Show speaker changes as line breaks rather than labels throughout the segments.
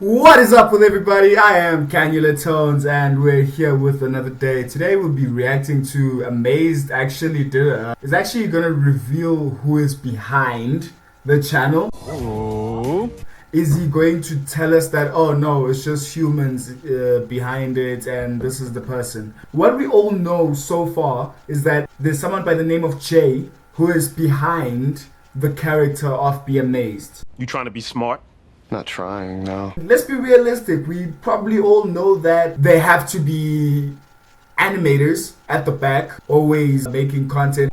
What is up with everybody? I am Canula Tonez and we're here with another day. Today we'll be reacting to Amazed is actually gonna reveal who is behind the channel.
Oh.
Is he going to tell us that, oh no, it's just humans behind it and this is the person? What we all know so far is that there's someone by the name of Jay who is behind the character of Be Amazed.
You trying to be smart?
Not trying, no.
Let's be realistic. We probably all know that they have to be animators at the back, always making content.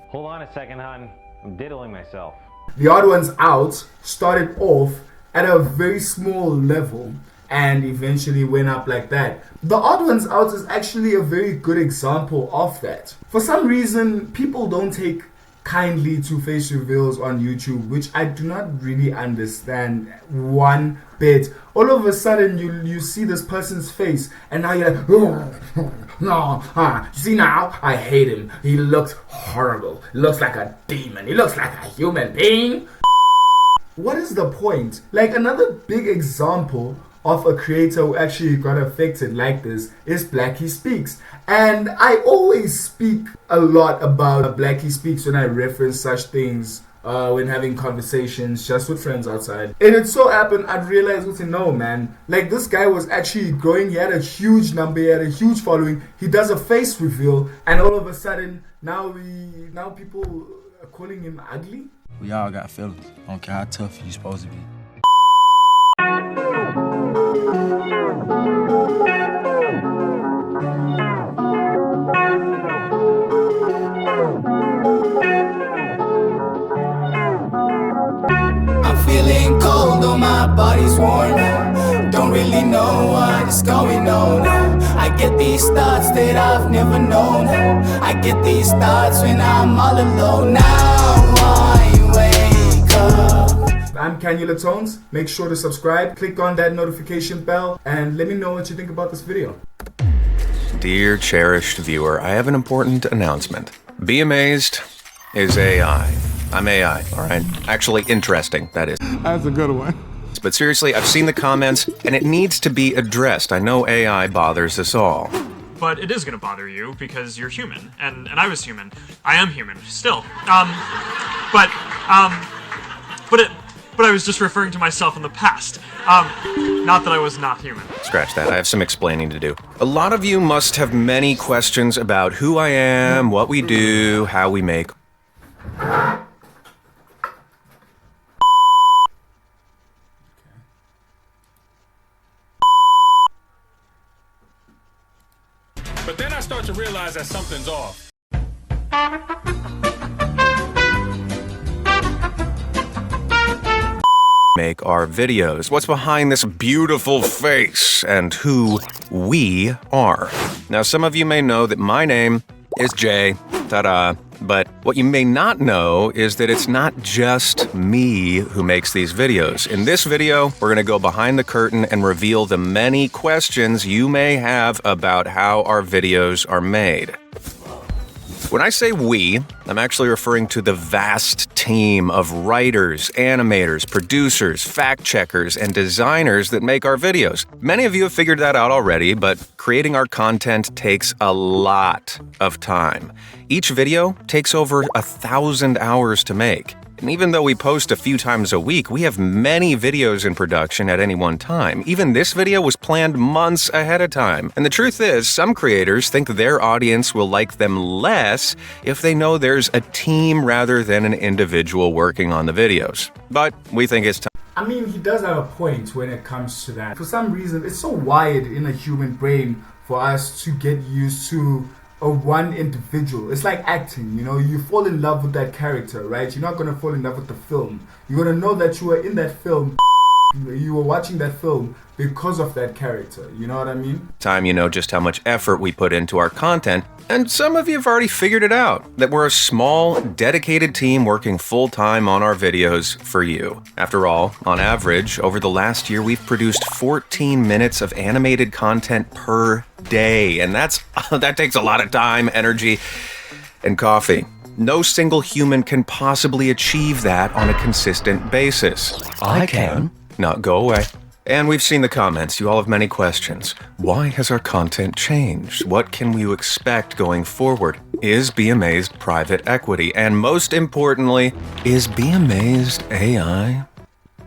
Hold on a second, hon. I'm diddling myself.
The odd ones out started off at a very small level and eventually went up like that. The odd ones out is actually a very good example of that. For some reason, people don't take kindly to face reveals on YouTube, which I do not really understand one bit. All of a sudden you see this person's face and now you're like, oh, no, see now, I hate him. He looks horrible. He looks like a demon. He looks like a human being. What is the point? Like, another big example of a creator who actually got affected like this is BlackySpeakz. And I always speak a lot about BlackySpeakz when I reference such things when having conversations just with friends outside. And it so happened I'd realized, no man, like this guy was actually growing. He had a huge number, he had a huge following. He does a face reveal and all of a sudden now people are calling him ugly.
We all got feelings. I don't care how tough you supposed to be.
Feeling cold, though my body's warm. Don't really know what is going on. I get these thoughts that I've never known. I get these thoughts when I'm all alone. Now I wake up.
I'm Canula Tonez. Make sure to subscribe, click on that notification bell, and let me know what you think about this video.
Dear cherished viewer, I have an important announcement. Be Amazed is AI. I'm AI, alright? Actually interesting, that is.
That's a good one.
But seriously, I've seen the comments, and it needs to be addressed. I know AI bothers us all.
But it is gonna bother you because you're human, and I was human. I am human, still. But I was just referring to myself in the past. Not that I was not human.
Scratch that, I have some explaining to do. A lot of you must have many questions about who I am, what we do, how we make.
But then I start to realize that something's off.
Make our videos. What's behind this beautiful face and who we are. Now, some of you may know that my name is Jay. Ta-da. But what you may not know is that it's not just me who makes these videos. In this video, we're going to go behind the curtain and reveal the many questions you may have about how our videos are made. When I say we, I'm actually referring to the vast team of writers, animators, producers, fact-checkers, and designers that make our videos. Many of you have figured that out already, but creating our content takes a lot of time. Each video takes over 1,000 hours to make. And even though we post a few times a week, we have many videos in production at any one time. Even this video was planned months ahead of time. And the truth is, some creators think their audience will like them less if they know there's a team rather than an individual working on the videos. But we think it's time.
I mean, he does have a point when it comes to that. For some reason, it's so wired in a human brain for us to get used to one individual. It's like acting, you know, you fall in love with that character, right? You're not gonna fall in love with the film. You're gonna know that you were in that film, you were watching that film because of that character, you know what I mean?
Time you know just how much effort we put into our content, and some of you have already figured it out, that we're a small, dedicated team working full-time on our videos for you. After all, on average, over the last year, we've produced 14 minutes of animated content per day, and that takes a lot of time, energy, and coffee. No single human can possibly achieve that on a consistent basis.
I can.
not go away. And we've seen the comments. You all have many questions. Why has our content changed? What can you expect going forward? Is Be Amazed private equity? And most importantly, is Be Amazed AI?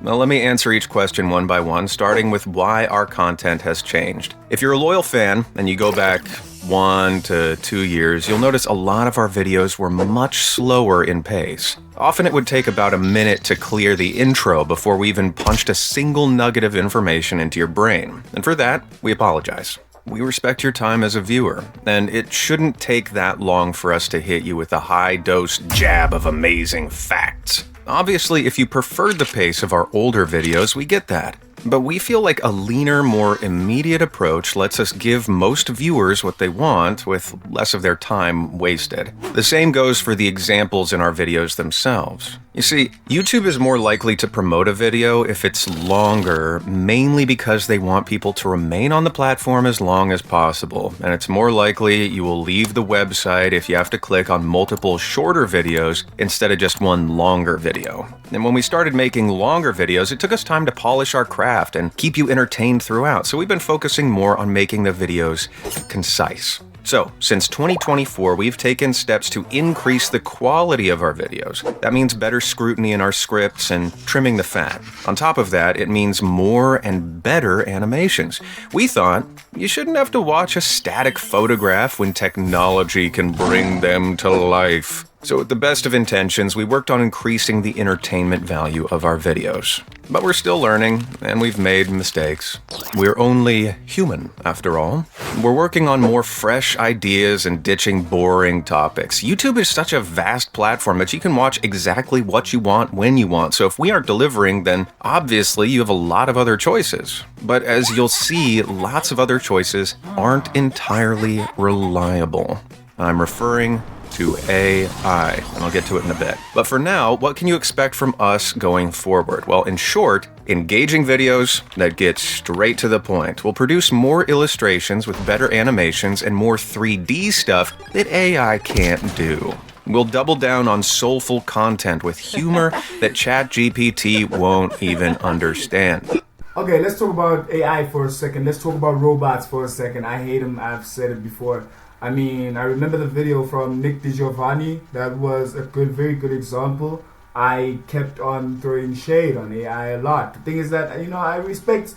Well, let me answer each question one by one, starting with why our content has changed. If you're a loyal fan and you go back 1 to 2 years, you'll notice a lot of our videos were much slower in pace. Often it would take about a minute to clear the intro before we even punched a single nugget of information into your brain. And for that, we apologize. We respect your time as a viewer, and it shouldn't take that long for us to hit you with a high-dose jab of amazing facts. Obviously, if you preferred the pace of our older videos, we get that. But we feel like a leaner, more immediate approach lets us give most viewers what they want with less of their time wasted. The same goes for the examples in our videos themselves. You see, YouTube is more likely to promote a video if it's longer, mainly because they want people to remain on the platform as long as possible, and it's more likely you will leave the website if you have to click on multiple shorter videos instead of just one longer video. And when we started making longer videos, it took us time to polish our craft and keep you entertained throughout, so we've been focusing more on making the videos concise. So, since 2024, we've taken steps to increase the quality of our videos. That means better scrutiny in our scripts and trimming the fat. On top of that, it means more and better animations. We thought you shouldn't have to watch a static photograph when technology can bring them to life. So with the best of intentions, we worked on increasing the entertainment value of our videos. But we're still learning, and we've made mistakes. We're only human, after all. We're working on more fresh ideas and ditching boring topics. YouTube is such a vast platform that you can watch exactly what you want when you want. So if we aren't delivering, then obviously you have a lot of other choices. But as you'll see, lots of other choices aren't entirely reliable. I'm referring to AI, and I'll get to it in a bit. But for now, what can you expect from us going forward? Well, in short, engaging videos that get straight to the point. We'll produce more illustrations with better animations and more 3D stuff that AI can't do. We'll double down on soulful content with humor that ChatGPT won't even understand.
Okay, let's talk about AI for a second. Let's talk about robots for a second. I hate them. I've said it before. I mean, I remember the video from Nick DiGiovanni. That was a very good example. I kept on throwing shade on AI a lot. The thing is that, I respect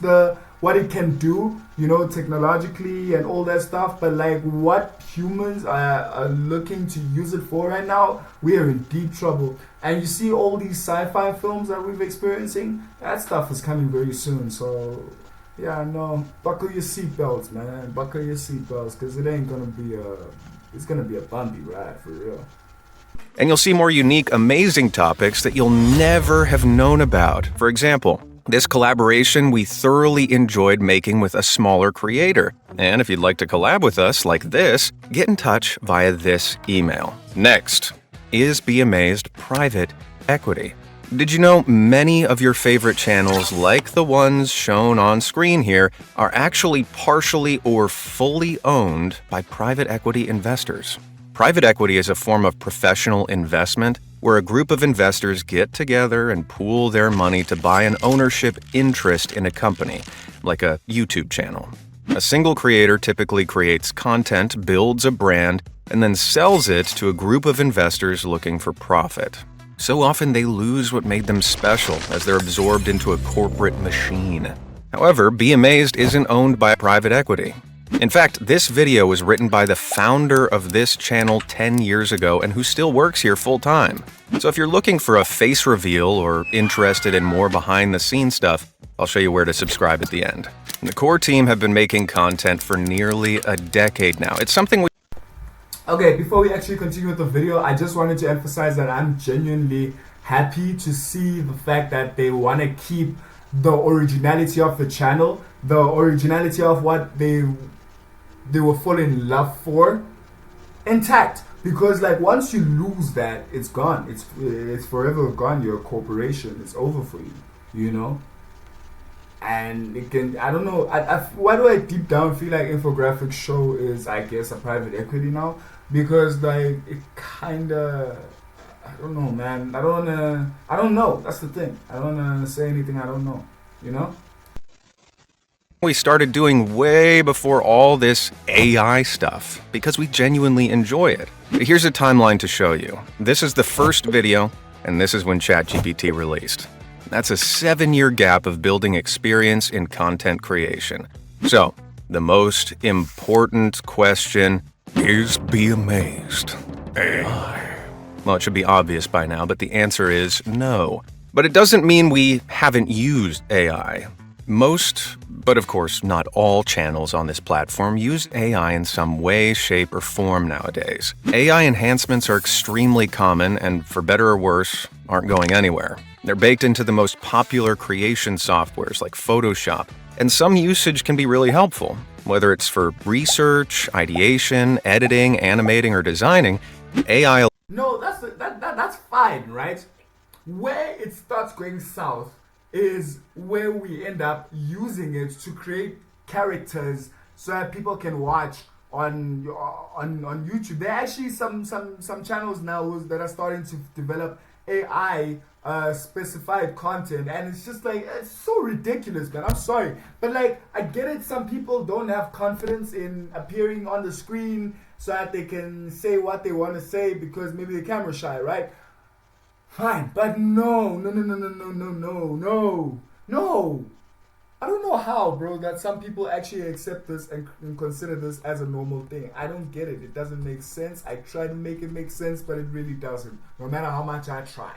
what it can do, technologically and all that stuff. But like what humans are looking to use it for right now, we are in deep trouble. And you see all these sci-fi films that we're experiencing, that stuff is coming very soon. So yeah, no, buckle your seatbelts, man. Buckle your seatbelts, because it ain't gonna be it's gonna be a bumpy ride, for real.
And you'll see more unique, amazing topics that you'll never have known about. For example, this collaboration we thoroughly enjoyed making with a smaller creator. And if you'd like to collab with us like this, get in touch via this email. Next, is Be Amazed private equity? Did you know many of your favorite channels, like the ones shown on screen here, are actually partially or fully owned by private equity investors? Private equity is a form of professional investment where a group of investors get together and pool their money to buy an ownership interest in a company, like a YouTube channel. A single creator typically creates content, builds a brand, and then sells it to a group of investors looking for profit. So often they lose what made them special as they're absorbed into a corporate machine. However, Be Amazed isn't owned by private equity. In fact, this video was written by the founder of this channel 10 years ago and who still works here full-time. So if you're looking for a face reveal or interested in more behind-the-scenes stuff, I'll show you where to subscribe at the end. The core team have been making content for nearly a decade now. It's something we
Okay, before we actually continue with the video, I just wanted to emphasize that I'm genuinely happy to see the fact that they want to keep the originality of the channel, the originality of what they were falling in love for, intact. Because like once you lose that, it's gone. It's forever gone. You're a corporation. It's over for you. And it can, I don't know, why do I deep down feel like Infographics Show is, I guess, a private equity now? Because like it kinda, I don't know, man. I don't know. That's the thing. I don't wanna say anything I don't know. you know?
We started doing way before all this AI stuff because we genuinely enjoy it. Here's a timeline to show you. This is the first video, and this is when ChatGPT released. That's a 7-year gap of building experience in content creation. So, the most important question is, be amazed. AI. Well, it should be obvious by now, but the answer is no. But it doesn't mean we haven't used AI. Most, but of course not all channels on this platform use AI in some way, shape, or form nowadays. AI enhancements are extremely common and, for better or worse, aren't going anywhere. They're baked into the most popular creation softwares like Photoshop, and some usage can be really helpful. Whether it's for research, ideation, editing, animating, or designing, AI...
No, that's fine, right? Where it starts going south is where we end up using it to create characters so that people can watch on YouTube. There are actually some channels now that are starting to develop AI specified content, and it's just like, it's so ridiculous, man. I'm sorry, but like, I get it. Some people don't have confidence in appearing on the screen so that they can say what they want to say because maybe they're camera shy, right? Fine, but no. I don't know how, bro, that some people actually accept this and consider this as a normal thing. I don't get it. It doesn't make sense. I try to make it make sense, but it really doesn't, no matter how much I try.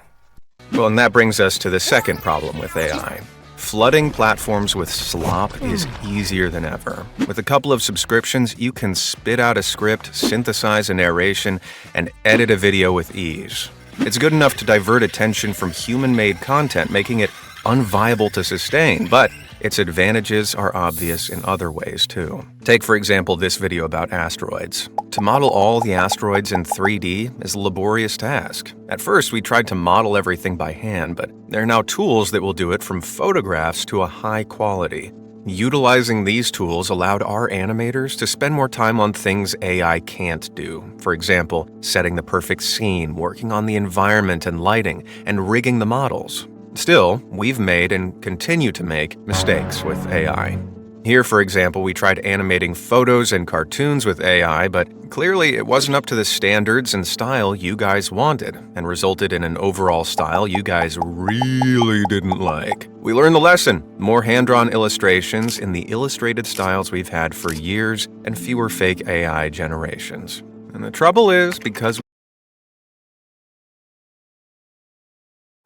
Well, and that brings us to the second problem with AI. Flooding platforms with slop is easier than ever. With a couple of subscriptions, you can spit out a script, synthesize a narration, and edit a video with ease. It's good enough to divert attention from human-made content, making it unviable to sustain, but its advantages are obvious in other ways too. Take, for example, this video about asteroids. To model all the asteroids in 3D is a laborious task. At first, we tried to model everything by hand, but there are now tools that will do it from photographs to a high quality. Utilizing these tools allowed our animators to spend more time on things AI can't do. For example, setting the perfect scene, working on the environment and lighting, and rigging the models. Still, we've made and continue to make mistakes with AI. Here, for example, we tried animating photos and cartoons with AI, but clearly it wasn't up to the standards and style you guys wanted, and resulted in an overall style you guys really didn't like. We learned the lesson: more hand-drawn illustrations in the illustrated styles we've had for years, and fewer fake AI generations. And the trouble is, because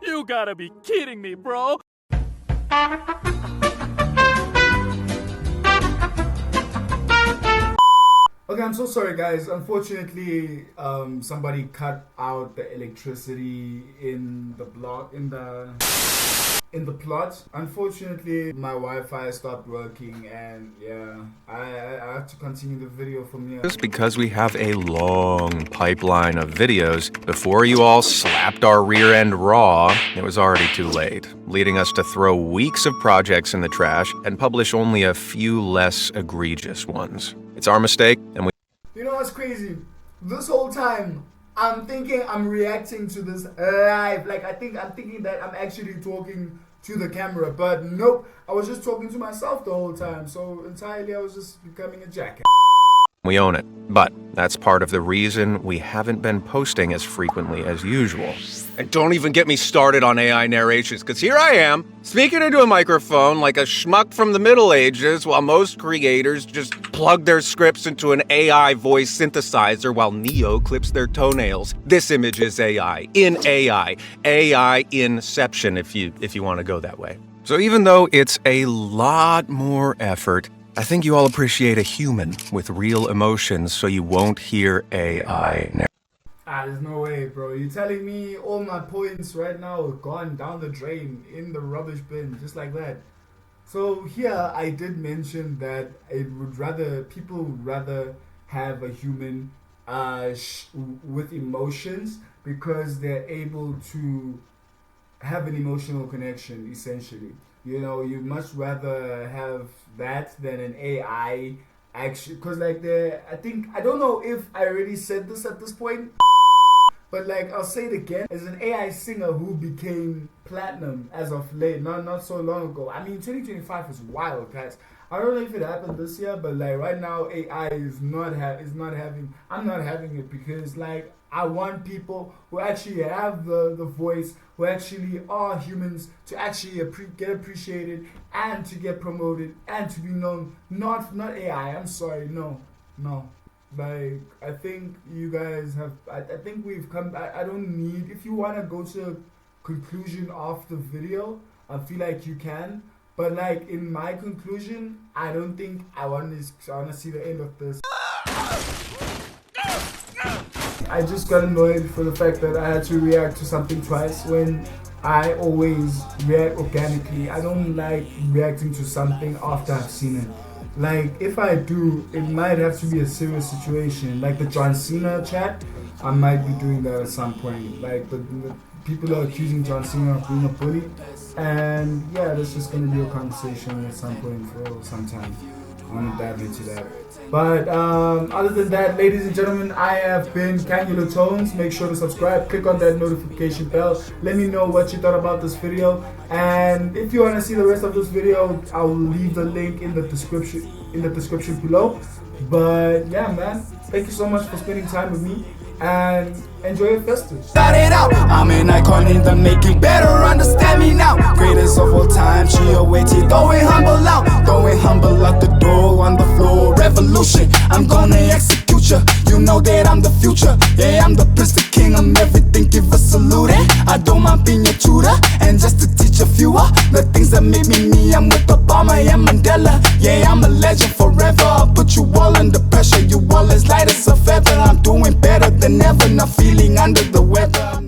You gotta be kidding me, bro!
Okay, I'm so sorry, guys. Unfortunately, somebody cut out the electricity in the block, in the plot. Unfortunately, my Wi-Fi stopped working, and yeah, I have to continue the video from here.
just because we have a long pipeline of videos, before you all slapped our rear end raw, it was already too late, leading us to throw weeks of projects in the trash and publish only a few less egregious ones. It's our mistake, and we...
You know what's crazy? This whole time, I'm thinking I'm reacting to this live. Like, I'm thinking that I'm actually talking to the camera, but nope. I was just talking to myself the whole time. So entirely, I was just becoming a jackass.
We own it. But that's part of the reason we haven't been posting as frequently as usual. And don't even get me started on AI narrations, because here I am, speaking into a microphone like a schmuck from the Middle Ages, while most creators just plug their scripts into an AI voice synthesizer while Neo clips their toenails. This image is AI. In AI. AI inception, if you want to go that way. So even though it's a lot more effort, I think you all appreciate a human with real emotions, so you won't hear AI.
There's no way, bro. You're telling me all my points right now are gone down the drain in the rubbish bin, just like that. So here I did mention that people would rather have a human with emotions, because they're able to have an emotional connection, essentially. You know, you'd much rather have that than an AI actually, because like I don't know if I already said this at this point, But like, I'll say it again, as an AI singer who became platinum as of late, not so long ago. I mean, 2025 is wild, guys. I don't know if it happened this year, but like right now, AI is not having. I'm not having it because like I want people who actually have the voice, who actually are humans, to actually get appreciated and to get promoted and to be known. Not AI. I'm sorry, no. Like, I think you guys have, I think we've come, I don't need, if you want to go to a conclusion of the video, I feel like you can, but like, in my conclusion, I don't think I want to see the end of this. I just got annoyed for the fact that I had to react to something twice when I always react organically. I don't like reacting to something after I've seen it. Like, if I do, it might have to be a serious situation. Like the John Cena chat, I might be doing that at some point. Like, the people are accusing John Cena of being a bully. And yeah, that's just going to be a conversation at some point for some time. I want to dive into that. But other than that, ladies and gentlemen, I have been Canula Tonez. Make sure to subscribe, click on that notification bell. Let me know what you thought about this video. And if you want to see the rest of this video, I'll leave the link in the description below. But yeah, man, thank you so much for spending time with me. And enjoy your festive.
Started out, I'm an icon in the making. Better understand me now. Greatest of all time, she awaited. Going humble out the door on the floor. Revolution, I'm gonna execute ya. You know that I'm the future. Yeah, I'm the prince, the king, I'm everything. Give a salute. I don't mind being your tutor, and just to teach a few the things that made me me. I'm with Obama and Mandela. Yeah, I'm a legend forever. I'll put you all under pressure. You all as light as a feather. I'm doing better than ever, not feeling under the weather.